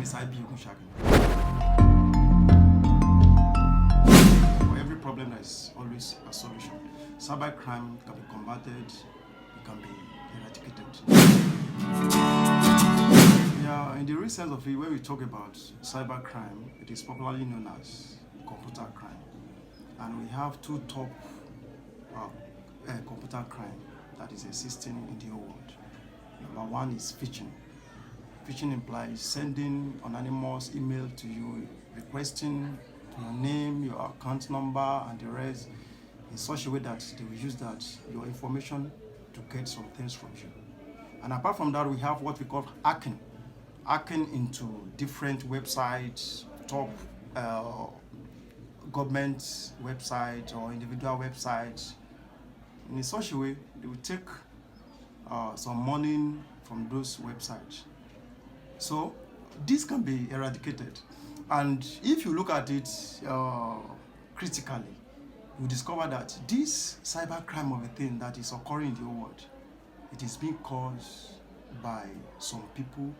is IB Ogunshagi. For every problem, there is always a solution. Cybercrime can be combated, it can be eradicated. Yeah, in the real sense of it, when we talk about cybercrime, it is popularly known as computer crime. And we have two top computer crime that is existing in the whole world. Number one is phishing. Phishing implies sending anonymous email to you requesting your name, your account number, and the rest in such a way that they will use that your information to get some things from you. And apart from that, we have what we call hacking. Hacking into different websites, top government websites or individual websites. In such a way, they will take some money from those websites. So this can be eradicated. And if you look at it critically, you discover that this cybercrime of a thing that is occurring in the whole world, it is being caused by some people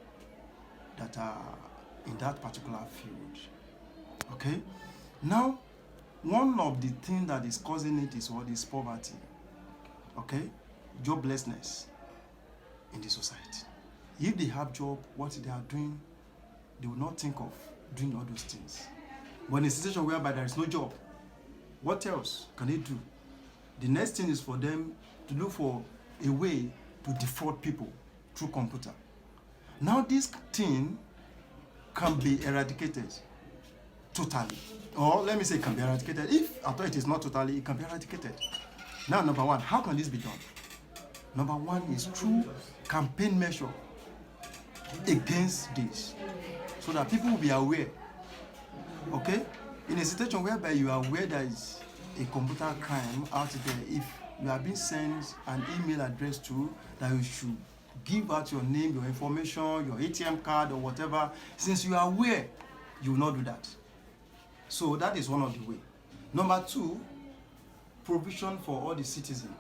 that are in that particular field. Okay? Now, one of the things that is causing it is what is poverty. Okay? Joblessness in the society. If they have job, what they are doing, they will not think of doing all those things. But in a situation whereby there is no job, what else can they do? The next thing is for them to look for a way to defraud people through computer. Now this thing can be eradicated totally. Or let me say it can be eradicated. If I thought it is not totally, it can be eradicated. Now, number one, how can this be done? Number one is through campaign measure against this, so that people will be aware. Okay? In a situation whereby you are aware there is a computer crime out there, if you are being sent an email address to that you should give out your name, your information, your ATM card or whatever, since you are aware, you will not do that. So that is one of the way. Number two, provision for all the citizens,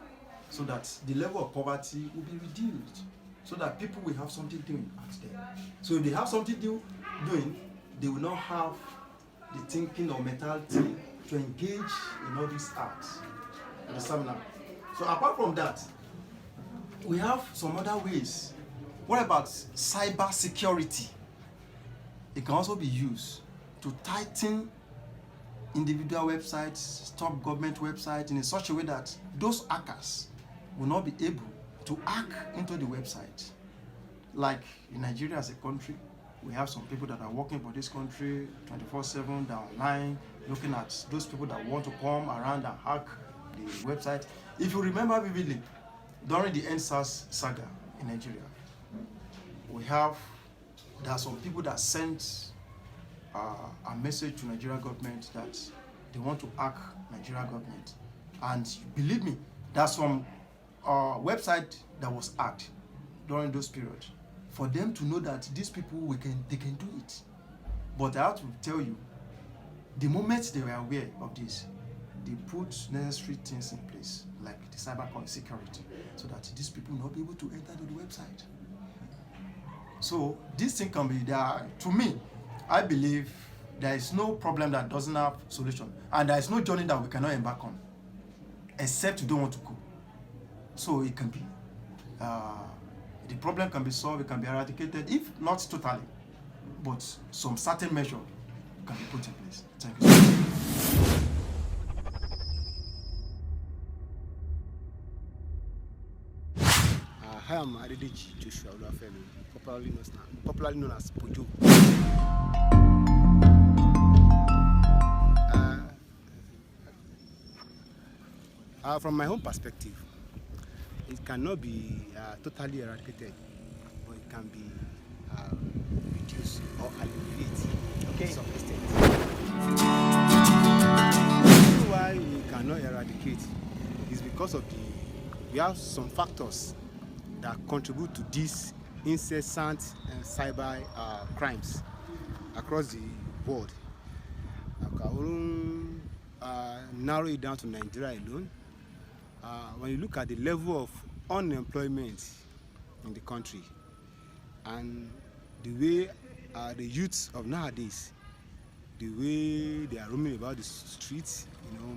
so that the level of poverty will be reduced, so that people will have something doing out there. So if they have something doing, they will not have the thinking or mentality to engage in all these acts. Understand now? So apart from that, we have some other ways. What about cyber security? It can also be used to tighten individual websites, top government websites in such a way that those hackers will not be able to hack into the website. Like in Nigeria as a country, we have some people that are working for this country 24/7, they're online, looking at those people that want to come around and hack the website. If you remember vividly, during the NSAS saga in Nigeria, there are some people that sent a message to Nigeria government that they want to hack Nigeria government. And believe me, there's some website that was hacked during those periods. For them to know that these people, they can do it. But I have to tell you, the moment they were aware of this, they put necessary things in place, like the cyber security, so that these people will not be able to enter to the website. So this thing can be there. To me, I believe there is no problem that doesn't have solution, and there is no journey that we cannot embark on, except you don't want to go. So it can be. The problem can be solved, it can be eradicated, if not totally, but some certain measure can be put in place. Thank you so much. Hi, I'm Adedeji Joshua Olafemi, popularly known as Pojo. From my own perspective, it cannot be totally eradicated, but it can be reduced or eliminated to some extent. The reason why we cannot eradicate is because of we have some factors that contribute to these incessant cyber crimes across the world. I will narrow it down to Nigeria alone. When you look at the level of unemployment in the country and the way the youths of nowadays, the way they are roaming about the streets,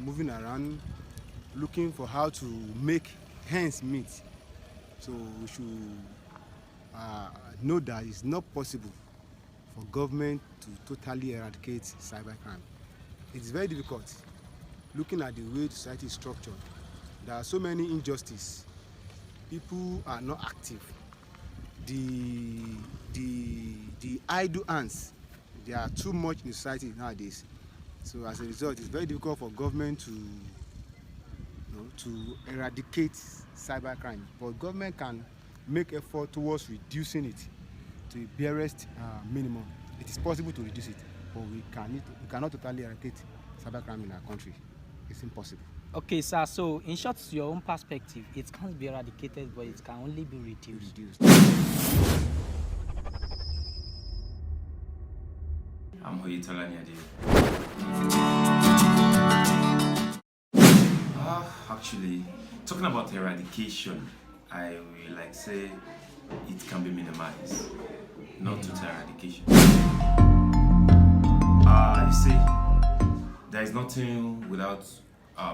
moving around, looking for how to make ends meet. So we should know that it's not possible for government to totally eradicate cybercrime. It's very difficult. Looking at the way society is structured, there are so many injustices. People are not active. The idle hands, they are too much in society nowadays. So as a result, it's very difficult for government to eradicate cybercrime. But government can make effort towards reducing it to the barest minimum. It is possible to reduce it, but we cannot totally eradicate cybercrime in our country. It's impossible. Okay, sir. So, in short, to your own perspective, it can't be eradicated, but it can only be reduced. I'm Hoyitola Nyade. Actually, talking about eradication, I will say it can be minimized, not total eradication. You see, there is nothing without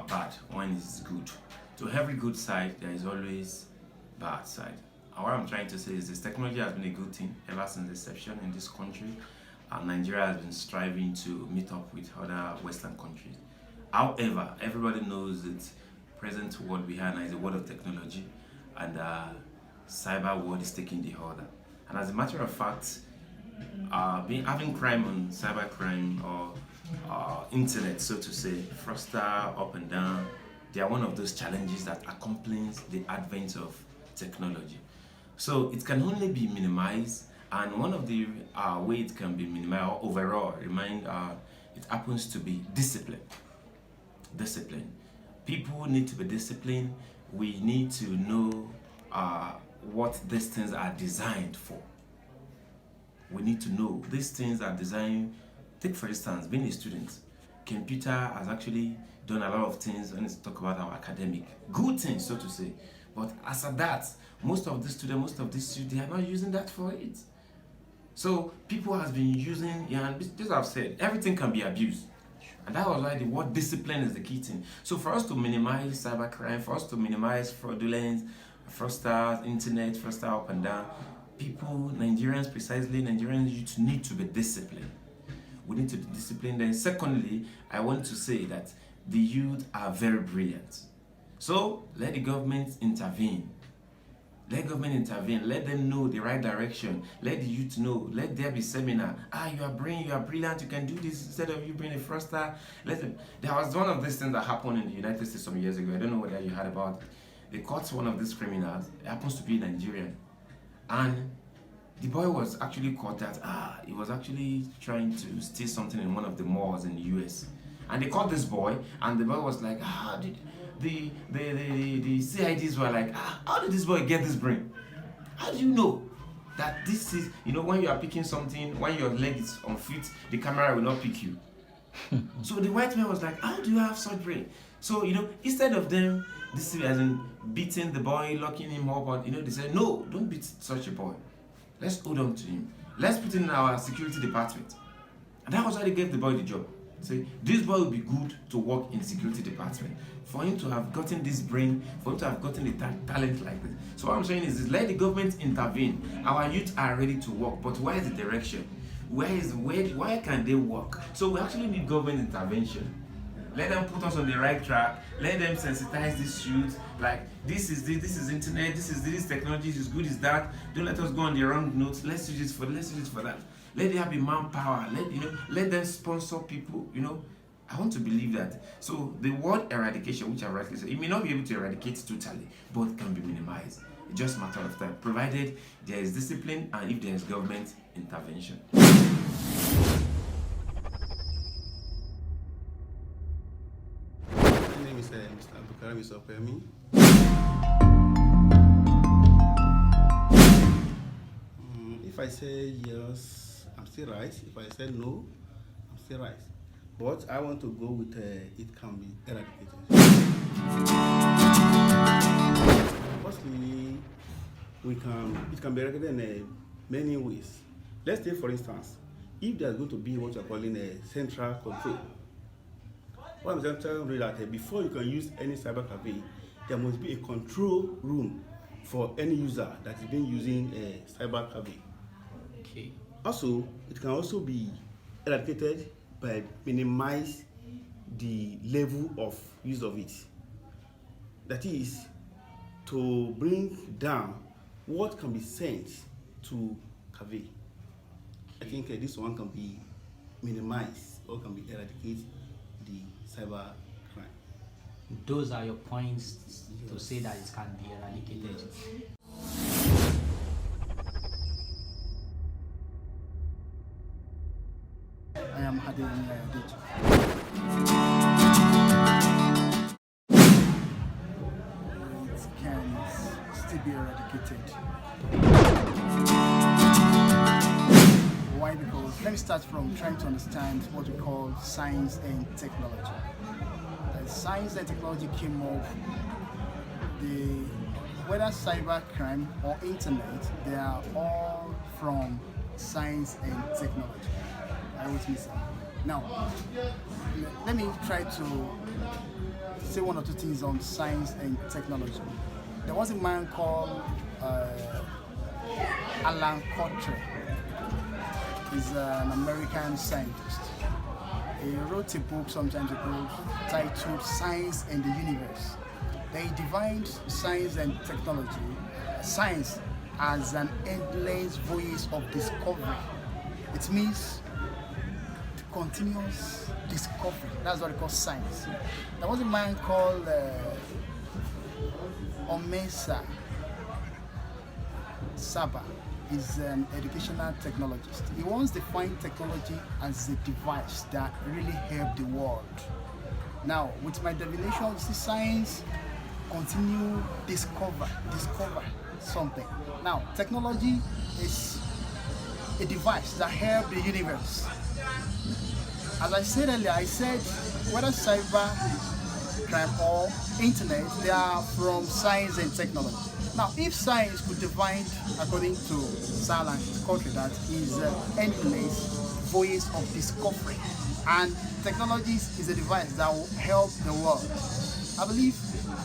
bad when it's good. To every good side, there is always bad side. And what I'm trying to say is this technology has been a good thing ever since inception in this country. Nigeria has been striving to meet up with other Western countries. However, everybody knows that present world we have now is a world of technology, and cyber world is taking the order. And as a matter of fact, having crime on cyber crime or internet, so to say, fraudster up and down, they are one of those challenges that accompanies the advent of technology. So it can only be minimized, and one of the way it can be minimized overall, it happens to be discipline. Discipline. People need to be disciplined. We need to know what these things are designed for. We need to know these things are designed. Take for instance, being a student, computer has actually done a lot of things when it's talk about our academic good things, so to say. But as of that, most of these students, they are not using that for it. So people has been using, and just I've said, everything can be abused. And that was why the word discipline is the key thing. So for us to minimize cybercrime, for us to minimize fraudulence, fraudsters, internet, fraudster up and down, Nigerians youth need to be disciplined. We need to be disciplined. Then secondly, I want to say that the youth are very brilliant. So let the government intervene. Let government intervene. Let them know the right direction. Let the youth know. Let there be seminar. You are brilliant. You can do this instead of you being a fraudster. There was one of these things that happened in the United States some years ago. I don't know whether you heard about it. They caught one of these criminals. It happens to be Nigerian, and the boy was actually caught that he was actually trying to steal something in one of the malls in the US. And they caught this boy, and the boy was like, the CIDs were like, how did this boy get this brain? How do you know that this is, when you are picking something, when your leg is on feet, the camera will not pick you. So the white man was like, how do you have such brain? So, instead of them, this as in beating the boy, locking him up, they said, no, don't beat such a boy. Let's hold on to him. Let's put him in our security department. And that was why they gave the boy the job. Say, this boy will be good to work in the security department. For him to have gotten this brain, for him to have gotten the talent like this. So what I'm saying is let the government intervene. Our youth are ready to work, but where is the direction? Where can they work? So we actually need government intervention. Let them put us on the right track. Let them sensitize this youth. Like this is internet. This technology is as good as that. Don't let us go on the wrong notes. Let's use it for that. Let there be manpower. Let them sponsor people. I want to believe that. So the word eradication, which I rightly said, it may not be able to eradicate totally, but it can be minimized. It's just a matter of time, provided there is discipline and if there is government intervention. Mr. Abukari Misopemi. If I say yes, I'm still right. If I say no, I'm still right. But I want to go with it can be eradicated. Firstly, it can be eradicated in many ways. let's say for instance, if there's going to be what you're calling a central control, what I'm telling you that before you can use any cyber cafe, there must be a control room for any user that is being using a cyber cafe. Okay. Also, it can also be eradicated by minimize the level of use of it. That is, to bring down what can be sent to cafe. I think this one can be minimized or can be eradicate the cyber crime. Those are your points to say that it can be eradicated. I am Hadi Dit. It can still be eradicated. Why? Because let me start from trying to understand what we call science and technology. Science and technology came up, whether cyber crime or internet, they are all from science and technology. I always miss that. Now, let me try to say one or two things on science and technology. There was a man called Alan Cotter. He's an American scientist. He wrote a book some time ago titled Science and the Universe. They defined science and technology, science as an endless voyage of discovery. It means continuous discovery. That's what it calls science. There was a man called Omesa Saba. Is an educational technologist. He once defined technology as a device that really helped the world. Now, with my definition, you see, science continue discover something. Now, technology is a device that helps the universe. As I said earlier, I said whether cyber crime or internet, they are from science and technology. Now, if science could define, according to Sal's country, that is endless voyage of discovery, and technology is a device that will help the world, I believe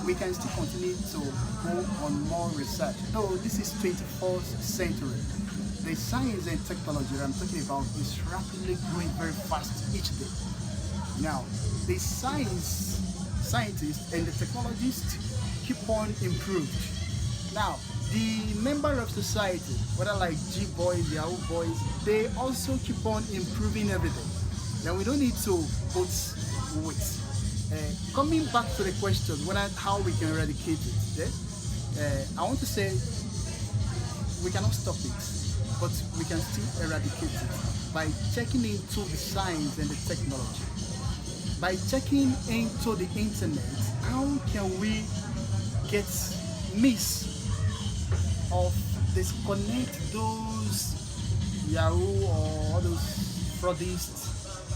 we can still continue to go on more research. Though this is 21st century, the science and technology that I'm talking about is rapidly growing very fast each day. Now, the scientists and the technologists keep on improving. Now, the member of society, whether like G-boys, Yahoo boys, they also keep on improving every day. Then we don't need to put weight. Coming back to the question, how we can eradicate it, I want to say we cannot stop it, but we can still eradicate it by checking into the science and the technology. By checking into the internet, how can we get of disconnect those Yahoo or those fraudists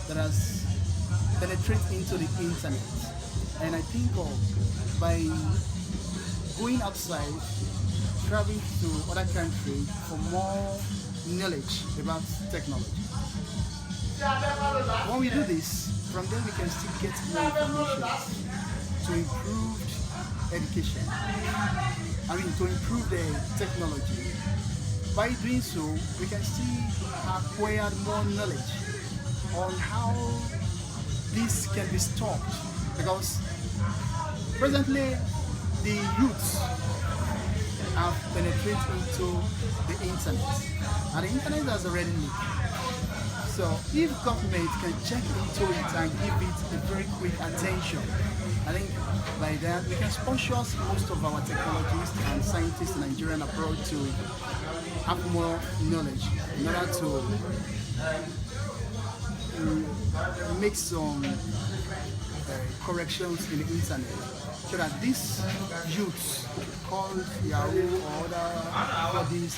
that has penetrated into the internet? And I think by going outside, traveling to other countries for more knowledge about technology. When we do this, from there we can still get more information to improve education. To improve the technology. By doing so, we can still acquire more knowledge on how this can be stopped. Because presently, the youths have penetrated into the internet, and the internet has already leaked. So, if government can check into it and give it a very quick attention, I think by that we can sponsor most of our technologists and scientists in Nigeria and abroad to have more knowledge in order to make some corrections in the internet, so that these youths called Yahoo or other bodies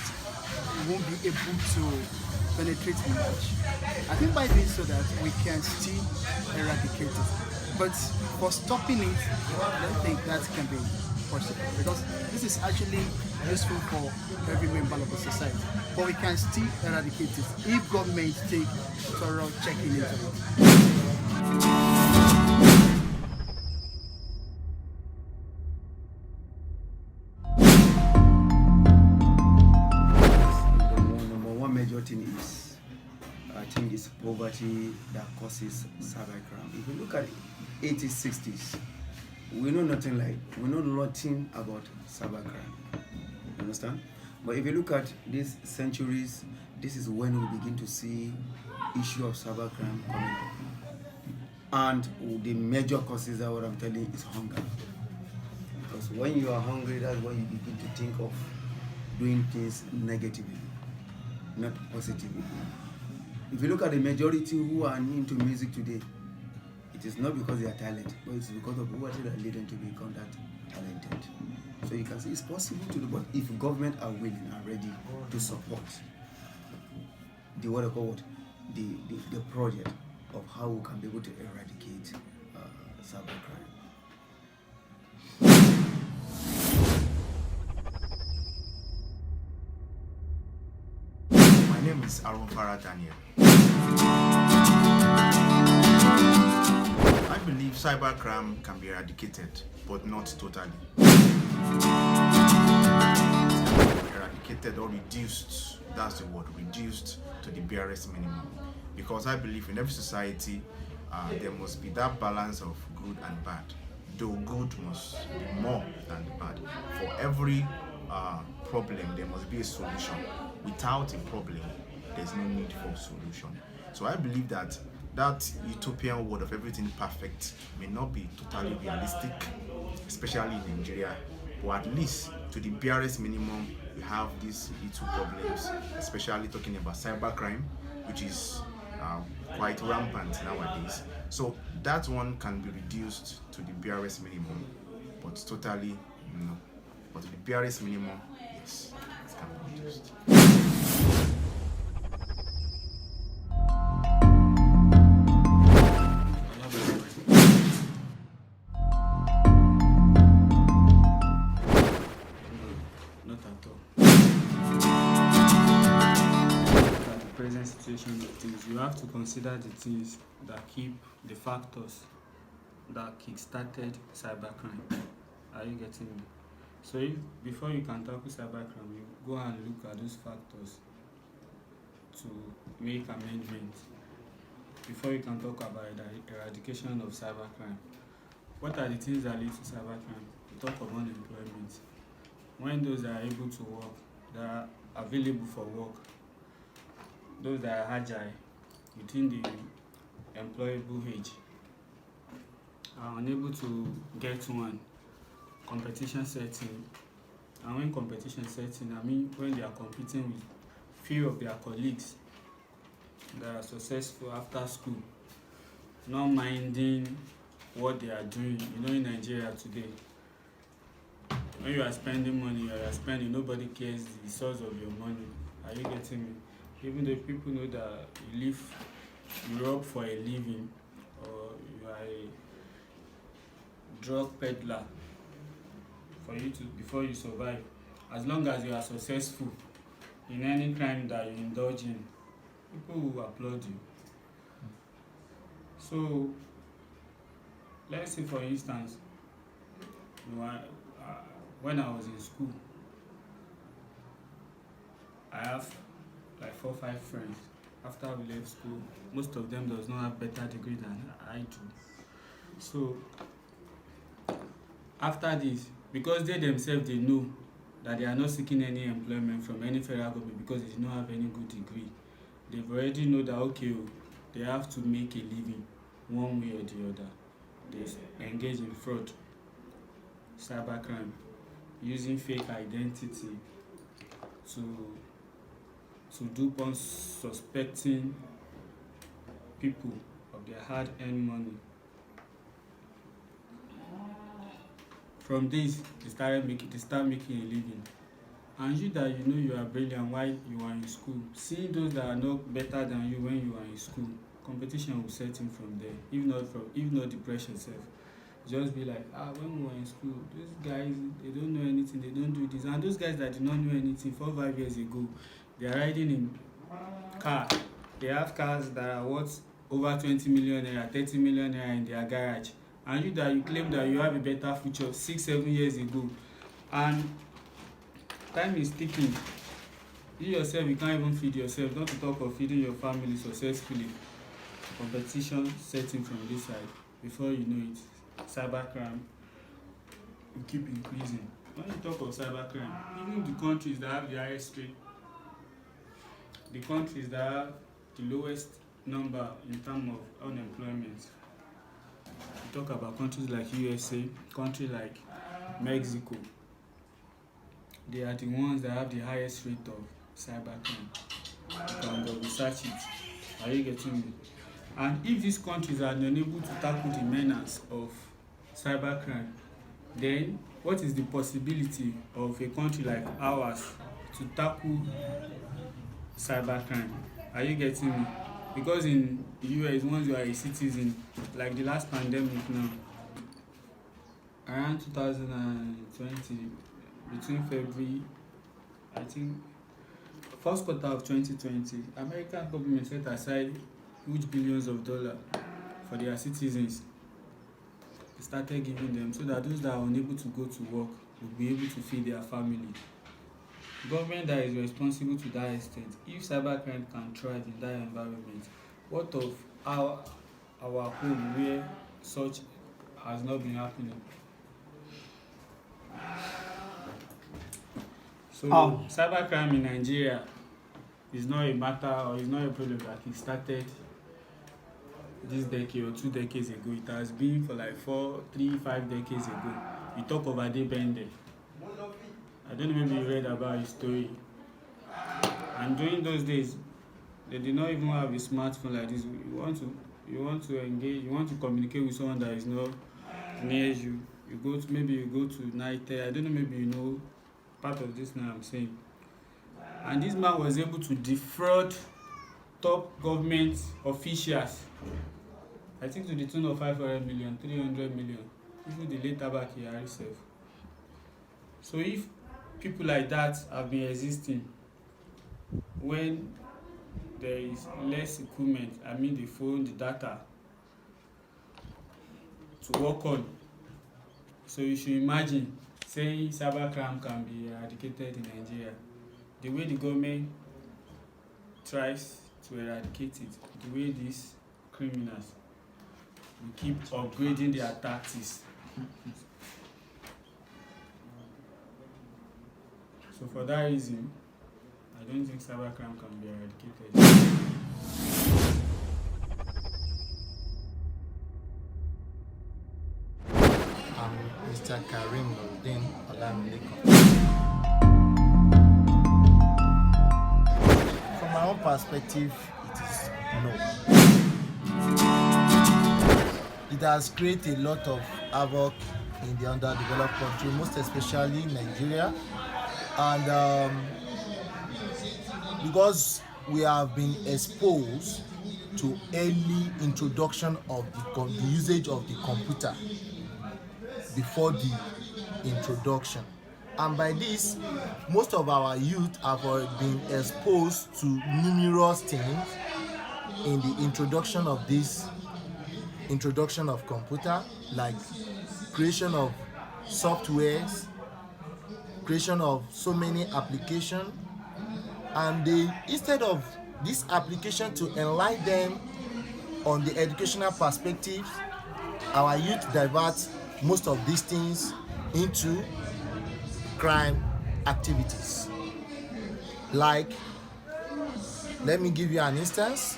won't be able to penetrate much. I think by doing so that we can still eradicate it. But for stopping it, I don't think that can be possible, because this is actually useful for every member of the society. But we can still eradicate it if government take thorough checking into it. Number one major thing is, I think, it's poverty that causes cybercrime. If you look at 80s, 60s, we know nothing about cybercrime. You understand? But if you look at these centuries, this is when we begin to see issue of cybercrime coming up. And the major causes are what I'm telling you is hunger. Because when you are hungry, that's when you begin to think of doing things negatively, not positively. If you look at the majority who are into music today, it is not because they are talented, but it's because of what they lead them to become that talented. So you can see it's possible to do, but if government are willing and ready to support the the project of how we can be able to eradicate cybercrime. My name is Aaron Farah Daniel. I believe cybercrime can be eradicated, but not totally. Eradicated or reduced, that's the word, reduced to the barest minimum. Because I believe in every society, there must be that balance of good and bad. Though good must be more than the bad. For every problem, there must be a solution. Without a problem, there's no need for a solution. So I believe that utopian world of everything perfect may not be totally realistic, especially in Nigeria, but at least to the barest minimum, we have these little problems, especially talking about cybercrime, which is quite rampant nowadays. So that one can be reduced to the barest minimum, but totally no. But to the barest minimum, yes, it can be reduced. Not at all. At the present situation of things, you have to consider the things that keep the factors that kick-started cybercrime. Are you getting me? So before you can tackle cybercrime, you go and look at those factors to make amendments. Before you can talk about the eradication of cybercrime, what are the things that lead to cybercrime? We talk about unemployment. When those that are able to work, that are available for work, those that are agile within the employable age, are unable to get one, competition setting. And when competition setting, I mean when they are competing with few of their colleagues that are successful after school, not minding what they are doing. You know, in Nigeria today, when you are spending money, you are spending, nobody cares the source of your money. Are you getting me? Even though people know that you work for a living, or you are a drug peddler, before you survive, as long as you are successful in any crime that you indulge in, people will applaud you. So let's say, for instance, when I was in school, I have like 4 or 5 friends. After we left school, most of them does not have better degree than I do. So after this, because they themselves, they know that they are not seeking any employment from any federal government because they do not have any good degree, they've already know that, okay, they have to make a living one way or the other. They engage in fraud, cybercrime, using fake identity to dupe on suspecting people of their hard-earned money. From this, they start making a living. And you that you know you are brilliant while you are in school, seeing those that are not better than you when you are in school, competition will set in from there. If not depression itself. just be like, when we were in school, those guys, they don't know anything, they don't do this. And those guys that did not know anything 4-5 years ago, they are riding in car. They have cars that are worth over 20 million naira, 30 million naira in their garage. And you claim that you have a better future 6-7 years ago. And time is ticking. You yourself, you can't even feed yourself, not to talk of feeding your family successfully. Competition setting from this side. Before you know it, cybercrime will keep increasing. When you talk of cybercrime, even the countries that have the highest rate, the countries that have the lowest number in terms of unemployment, you talk about countries like USA, countries like Mexico, they are the ones that have the highest rate of cybercrime. You can go research it. Are you getting me? And if these countries are unable to tackle the menace of cybercrime, then what is the possibility of a country like ours to tackle cybercrime? Are you getting me? Because in the US, once you are a citizen, like the last pandemic now, around 2020, between February, I think, first quarter of 2020, American government set aside huge billions of dollars for their citizens. They started giving them so that those that are unable to go to work will be able to feed their family. Government that is responsible to that extent, if cybercrime can thrive in that environment, what of our home where such has not been happening? So cybercrime in Nigeria is not a matter, or is not a problem that it started this decade or 2 decades ago. It has been for like 3-5 decades ago. You talk of Adebende. I don't know, maybe you read about his story. And during those days, they did not even have a smartphone like this. You want to engage, you want to communicate with someone that is not near you. Maybe you go to night. I don't know, maybe you know part of this now I'm saying. And this man was able to defraud top government officials, I think to the tune of 500 million, 300 million, even the late Abaki himself. So if people like that have been existing when there is less equipment, I mean the phone, the data, to work on, so you should imagine saying cybercrime can be eradicated in Nigeria. The way the government tries to eradicate it, the way these criminals will keep upgrading their tactics. So for that reason, I don't think cybercrime can be eradicated. I'm Mr. Karim Nordin Olamileko. From my own perspective, it is no. It has created a lot of havoc in the underdeveloped country, most especially Nigeria, and because we have been exposed to early introduction of the usage of the computer before the introduction, and by this most of our youth have already been exposed to numerous things in the introduction of computer, like creation of softwares, creation of so many applications, and instead of this application to enlighten them on the educational perspectives, our youth divert most of these things into crime activities. Like, let me give you an instance.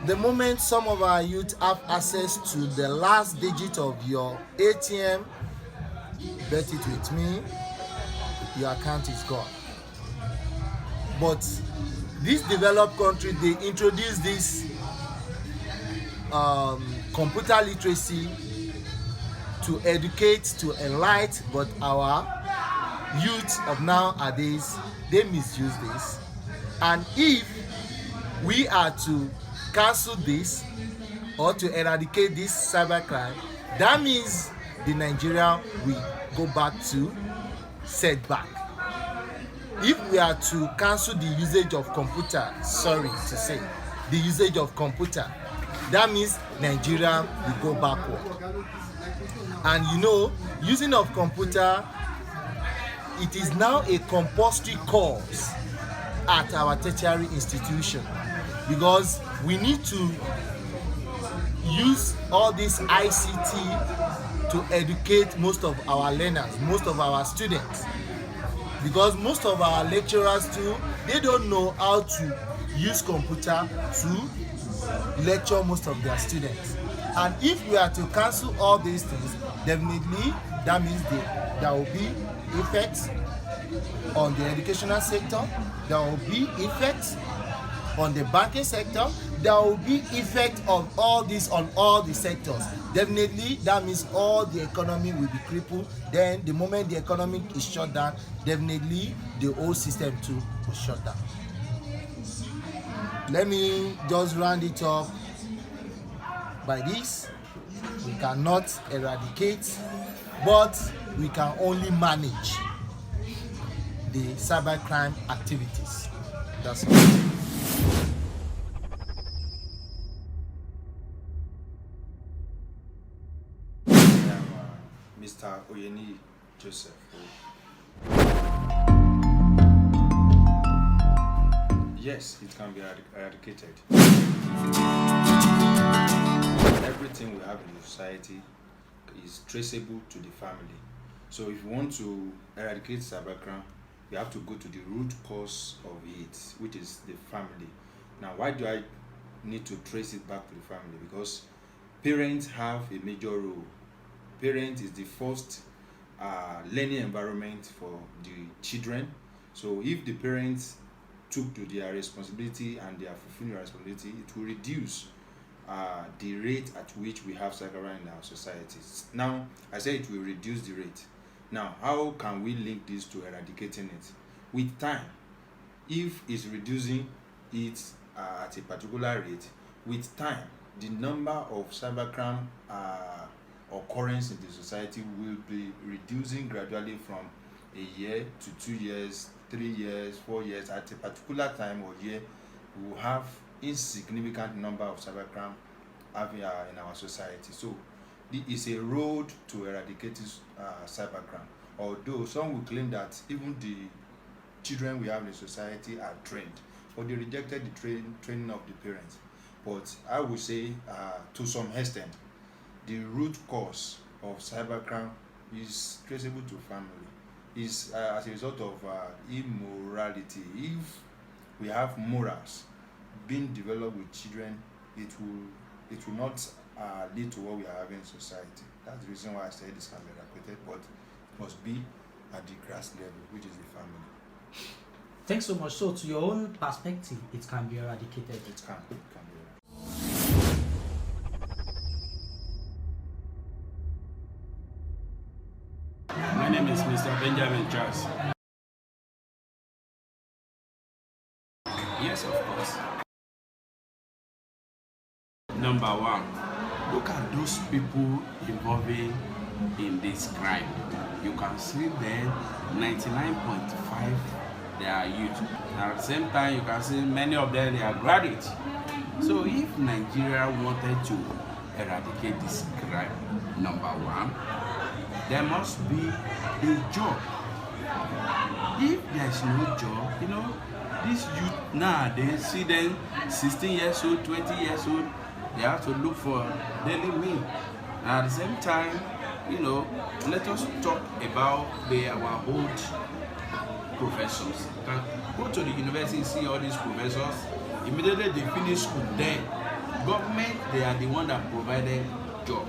The moment some of our youth have access to the last digit of your ATM, bet it with me, your account is gone. But this developed country, they introduce this computer literacy to educate, to enlighten, but our youth of nowadays, they misuse this. And if we are to cancel this or to eradicate this cybercrime, That means the Nigeria will go back to setback. If we are to cancel the usage of computer, sorry to say, the usage of computer, that means Nigeria will go backward. And you know, using of computer, it is now a compulsory course at our tertiary institution, because we need to use all this ICT to educate most of our learners, most of our students, because most of our lecturers too, they don't know how to use computer to lecture most of their students. And if we are to cancel all these things, definitely that means there will be effects on the educational sector, there will be effects on the banking sector, there will be effect of all this on all the sectors. Definitely that means all the economy will be crippled. Then the moment the economy is shut down, definitely the whole system too will shut down. Let me just round it up by this. We cannot eradicate, but we can only manage the cybercrime activities. That's all. Mr. Oyeni Joseph. Yes, it can be eradicated. Everything we have in the society is traceable to the family. So if you want to eradicate cybercrime, you have to go to the root cause of it, which is the family. Now, why do I need to trace it back to the family? Because parents have a major role. Parent is the first learning environment for the children. So if the parents took to their responsibility and they are fulfilling their responsibility, it will reduce the rate at which we have cybercrime in our societies. Now, I say it will reduce the rate. Now, how can we link this to eradicating it? With time, if it's reducing it at a particular rate, with time, the number of cybercrime occurrence in the society will be reducing gradually from a year to 2 years, 3 years, 4 years. At a particular time or year, we will have insignificant number of cybercrime in our society. So it is a road to eradicating cybercrime. Although some will claim that even the children we have in the society are trained, but they rejected the training of the parents. But I would say to some extent, the root cause of cybercrime is traceable to family. Is as a result of immorality. If we have morals being developed with children, it will not lead to what we are having in society. That's the reason why I say this can be eradicated, but it must be at the grass level, which is the family. Thanks so much. So, to your own perspective, it can be eradicated. It can be eradicated. My name is Mr. Benjamin Charles. Yes, of course. Number one, look at those people involving in this crime. You can see them, 99.5 they are youth. At the same time, you can see many of them they are graduates. So if Nigeria wanted to eradicate this crime, number one, there must be a job. If there is no job, you know, these youth nowadays, see them 16 years old, 20 years old, they have to look for daily meal. At the same time, you know, let us talk about our old professors. You can go to the university, see all these professors, immediately they finish school, then government, they are the one that provided job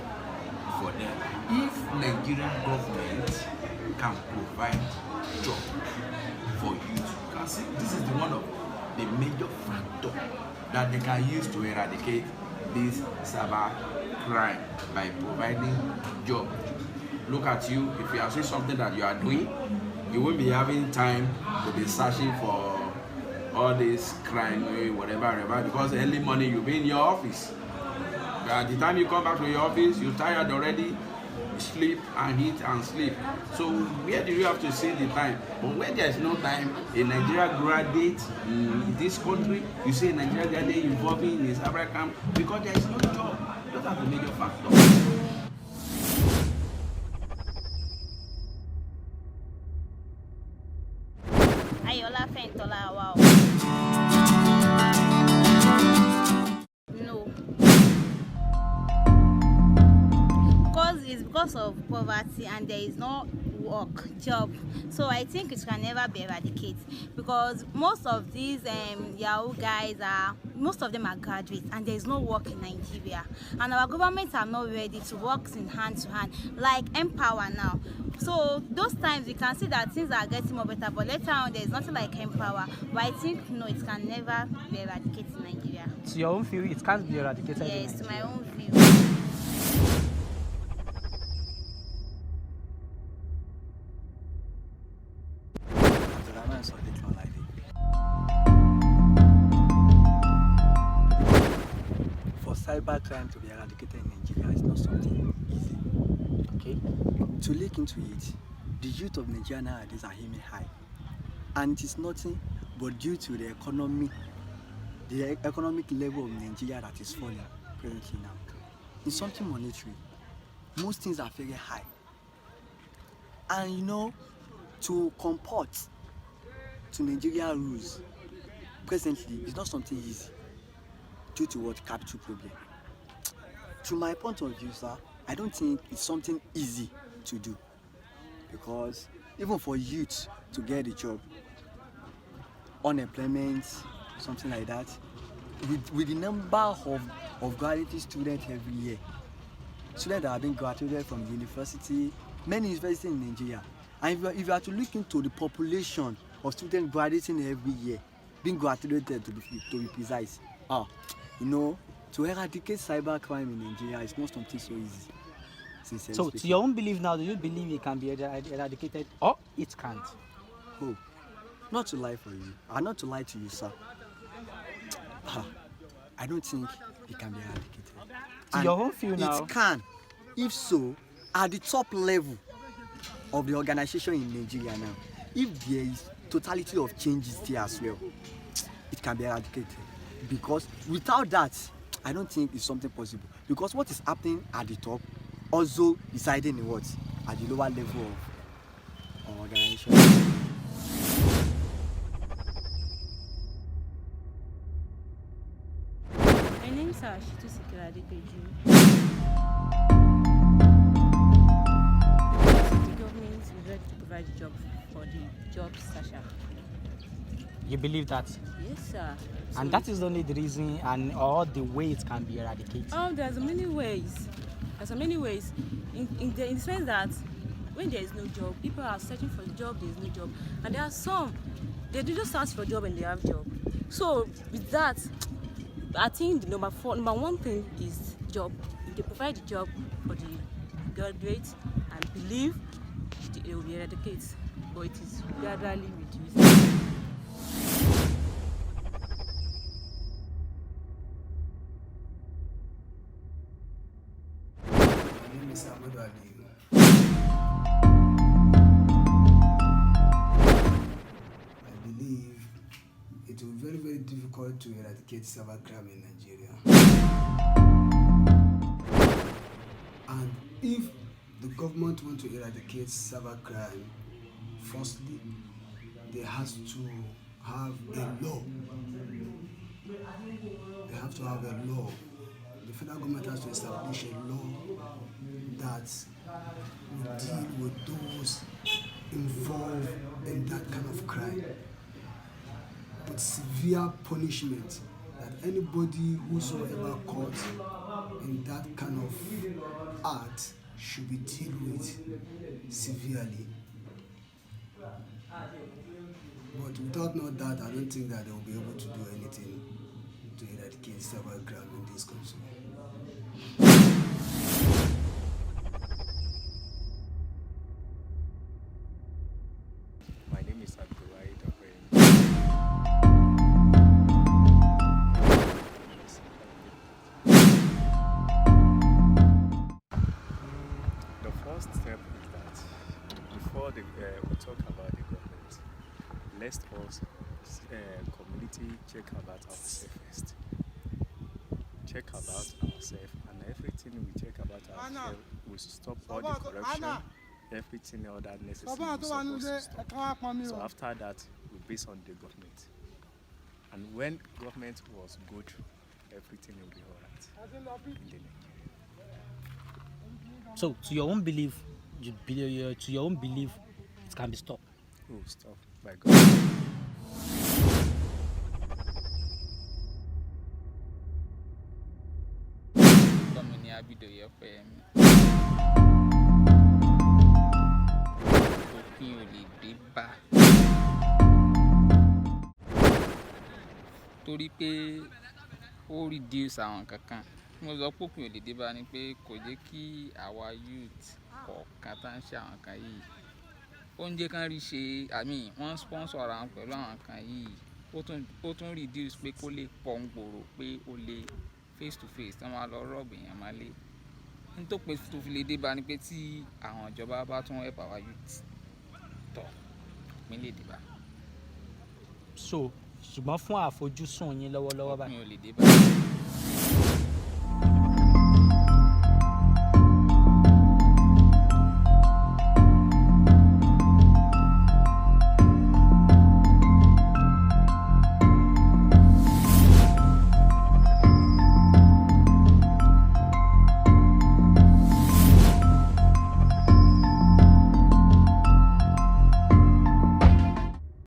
for them. If Nigerian government can provide job for youth, you can see this is one of the major factors that they can use to eradicate this cyber crime by providing job. Look at you, if you are seeing something that you are doing, you won't be having time to be searching for all this crime, whatever, because early morning you'll be in your office. At the time you come back to your office, you're tired already, sleep and eat and sleep. So where do you have to see the time? But when there is no time, a Nigerian graduate in this country, you see a Nigerian graduate involving in his cyber camp because there is no job. Those are the major factors. Ayola Fentola, wow. No. It's because of poverty and there is no work, job. So I think it can never be eradicated because most of these Yahoo guys most of them are graduates and there is no work in Nigeria. And our governments are not ready to work in hand to hand, like Empower now. So those times we can see that things are getting more better, but later on there is nothing like Empower. But I think no, it can never be eradicated in Nigeria. To your own view, it can't be eradicated. Yes, to my own view. For cybercrime to be eradicated in Nigeria is not something easy. Okay? To look into it, the youth of Nigeria nowadays are aiming high. And it is nothing but due to the economic level of Nigeria that is falling presently now. In something monetary, most things are very high. And you know, to comport to Nigeria rules presently is not something easy due to what capital problem. To my point of view, sir, I don't think it's something easy to do because even for youth to get a job, unemployment, something like that, with the number of graduate students every year, students that have been graduated from the university, many universities in Nigeria, and if you are to look into the population of students graduating every year, being graduated to be precise, you know, to eradicate cybercrime in Nigeria is not something so easy. So, to your own belief now, do you believe it can be eradicated or it can't? Oh, not to lie for you, not to lie to you, sir. I don't think it can be eradicated. To your own view now? It can, if so, at the top level of the organization in Nigeria now. If there is totality of changes there as well, it can be eradicated. Because without that, I don't think it's something possible. Because what is happening at the top also deciding in what? At the lower level of organization. My name is asuustrike. The government is ready to provide jobs for the job searcher. You believe that? Yes, sir. And that is only the reason or the way it can be eradicated? There's many ways. There's many ways. In the sense that when there is no job, people are searching for a job, there is no job. And there are some, they do just search for a job and they have job. So with that, I think the number one thing is job. If they provide the job for the graduates, I believe it will be eradicated, but it is gradually reduced. I believe it will be very, very difficult to eradicate cybercrime in Nigeria. And if the government want to eradicate cybercrime, firstly, they have to have a law. They have to have a law. The federal government has to establish a law that will deal with those involved in that kind of crime with severe punishment, that anybody whosoever caught in that kind of act should be dealt with severely. But without not that, I don't think that they will be able to do anything to eradicate cybercrime in this country. My name is let us community check about ourselves first. Check about ourselves, and everything we check about ourselves will stop all the corruption, everything other necessary will stop. So after that, we base on the government. And when government was good, everything will be alright in the Nigeria. So, to your own belief, it can be stopped. Oh, stop by God. Òfin ò lè dé bá torí pé ó reduce àwọn kankan. Mo sọ pé òfin ò lè dé bá ni pé kò jẹ́ kí àwa youth kọ̀ọ̀kan tá ń ṣe àwọn kan yìí ó ń jẹ́ kán rí ṣe wọ́n sponsor ara wọn pẹ̀lú àwọn kan yìí ó tún reduce pé kó lè pọ̀ ń gbòòrò pé ó lè face to face tí wọ́n máa lọ rọ́ọ̀bù èèyàn máa lé ní tó pé tó fi lè dé bá ni pé tí àwọn ìjọba bá tún help our youth tọ̀ òpin lè dé bá. So ṣùgbọ́n fún àfojúsùn yín lọ́wọ́lọ́wọ́ báyìí. Òpin ò lè dé bá.